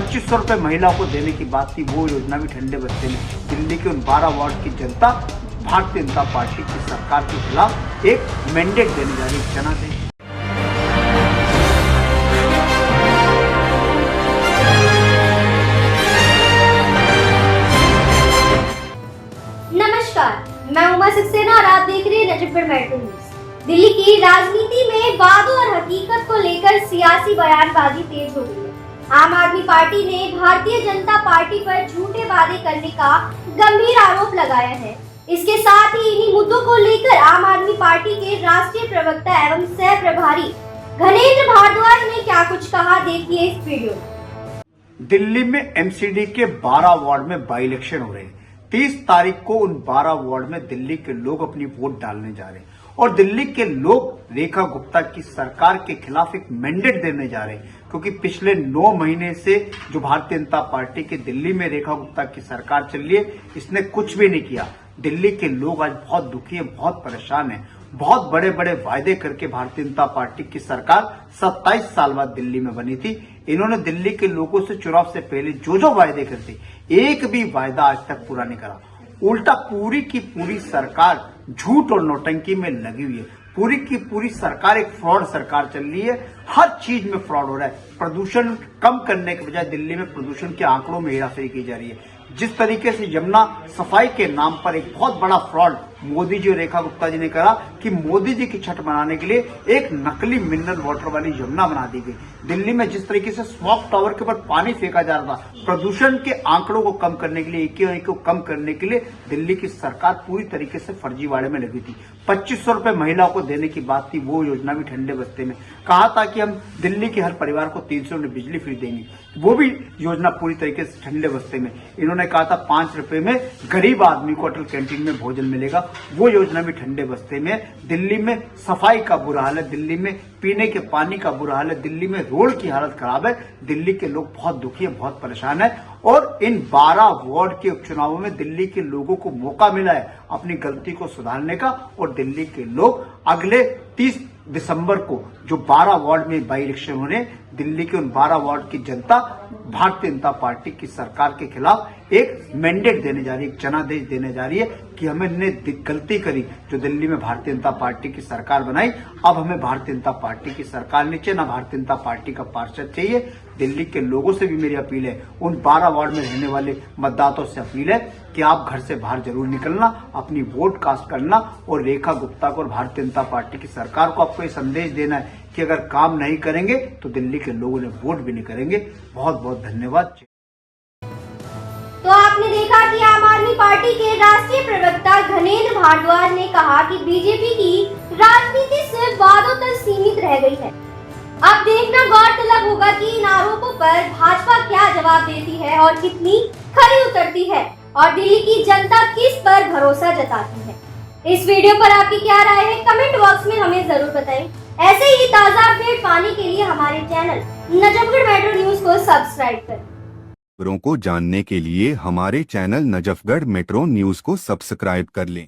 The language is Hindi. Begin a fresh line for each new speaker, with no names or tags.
₹2500 महिलाओं को देने की बात थी, वो योजना भी ठंडे बस्ते में। दिल्ली के उन 12 वार्ड की जनता भारतीय जनता पार्टी की सरकार के खिलाफ एक मैंडेट देने जा रही है। जनादेश।
नमस्कार, मैं उमा सक्सेना और आप देख रहे हैं नजफगढ़ मेट्रो न्यूज। दिल्ली की राजनीति में वादों और हकीकत को लेकर सियासी बयानबाजी तेज हो गई है। आम आदमी पार्टी ने भारतीय जनता पार्टी पर झूठे वादे करने का गंभीर आरोप लगाया है। इसके साथ ही इन्हीं मुद्दों को लेकर आम आदमी पार्टी के राष्ट्रीय प्रवक्ता एवं सह प्रभारी घनेंद्र भारद्वाज ने क्या कुछ कहा, देखिए इस वीडियो में।
दिल्ली में एमसीडी के 12 वार्ड में बाई इलेक्शन हो रहे हैं। 30 तारीख को उन 12 वार्ड में दिल्ली के लोग अपनी वोट डालने जा रहे हैं और दिल्ली के लोग रेखा गुप्ता की सरकार के खिलाफ एक मैंडेट देने जा रहे हैं, क्योंकि पिछले 9 महीने से जो भारतीय जनता पार्टी की दिल्ली में रेखा गुप्ता की सरकार चल रही है, इसने कुछ भी नहीं किया। दिल्ली के लोग आज बहुत दुखी है, बहुत परेशान है। बहुत बड़े बड़े वायदे करके भारतीय जनता पार्टी की सरकार 27 साल बाद दिल्ली में बनी थी। इन्होंने दिल्ली के लोगों से चुनाव से पहले जो वायदे करते, एक भी वायदा आज तक पूरा नहीं करा। उल्टा पूरी की पूरी सरकार झूठ और नौटंकी में लगी हुई है। पूरी की पूरी सरकार एक फ्रॉड सरकार चल रही है। हर चीज में फ्रॉड हो रहा है। प्रदूषण कम करने के बजाय दिल्ली में प्रदूषण के आंकड़ों में हेराफेरी की जा रही है। जिस तरीके से यमुना सफाई के नाम पर एक बहुत बड़ा फ्रॉड मोदी जी और रेखा गुप्ता जी ने करा कि मोदी जी की छठ मनाने के लिए एक नकली मिनरल वाटर वाली यमुना बना दी गई। दिल्ली में जिस तरीके से स्मॉग टावर के ऊपर पानी फेंका जा रहा था, प्रदूषण के आंकड़ों को कम करने के लिए, एक को कम करने के लिए दिल्ली की सरकार पूरी तरीके से फर्जीवाड़े में लगी थी। ₹2500 महिलाओं को देने की बात थी, वो योजना भी ठंडे बस्ते में। कहा था कि हम दिल्ली के हर परिवार को 300 यूनिट बिजली फ्री देंगे, वो भी योजना पूरी तरीके से ठंडे बस्ते में। इन्होंने कहा था ₹5 में गरीब आदमी को अटल कैंटीन में भोजन मिलेगा, वो योजना भी ठंडे बस्ते में। दिल्ली में सफाई का बुरा हाल है, दिल्ली में पीने के पानी का बुरा हाल है, दिल्ली में रोड की हालत खराब है। दिल्ली के लोग बहुत दुखी है, बहुत परेशान है और इन 12 वार्ड के उपचुनावों में दिल्ली के लोगों को मौका मिला है अपनी गलती को सुधारने का। और दिल्ली के लोग अगले 30 दिसंबर को जो 12 वार्ड में बाई इलेक्शन हो रहे, दिल्ली के उन 12 वार्ड की जनता भारतीय जनता पार्टी की सरकार के खिलाफ एक मैंडेट देने जा रही है, एक जनादेश देने जा रही है कि हमने गलती करी जो दिल्ली में भारतीय जनता पार्टी की सरकार बनाई। अब हमें भारतीय जनता पार्टी की सरकार नहीं चाहिए, ना भारतीय जनता पार्टी का पार्षद चाहिए। दिल्ली के लोगों से भी मेरी अपील है, उन 12 वार्ड में रहने वाले मतदाताओं से अपील है कि आप घर से बाहर जरूर निकलना, अपनी वोट कास्ट करना और रेखा गुप्ता को और भारतीय जनता पार्टी की सरकार को आपको ये संदेश देना है कि अगर काम नहीं करेंगे तो दिल्ली के लोग उन्हें वोट भी नहीं करेंगे। बहुत बहुत धन्यवाद।
तो आपने देखा कि आम आदमी पार्टी के राष्ट्रीय प्रवक्ता घनेंद्र भारद्वाज ने कहा कि बीजेपी की राजनीति सिर्फ वादों तक सीमित रह गई है। अब देखना गौरतलब होगा कि इन आरोपों पर भाजपा क्या जवाब देती है और कितनी खरी उतरती है और दिल्ली की जनता किस पर भरोसा जताती है। इस वीडियो पर आपकी क्या राय है, कमेंट बॉक्स में हमें जरूर बताएं। ऐसे ही ताज़ा अपडेट पाने के लिए हमारे चैनल नजफगढ़ मेट्रो न्यूज को सब्सक्राइब करें।
खबरों को जानने के लिए हमारे चैनल नजफगढ़ मेट्रो न्यूज को सब्सक्राइब कर लें।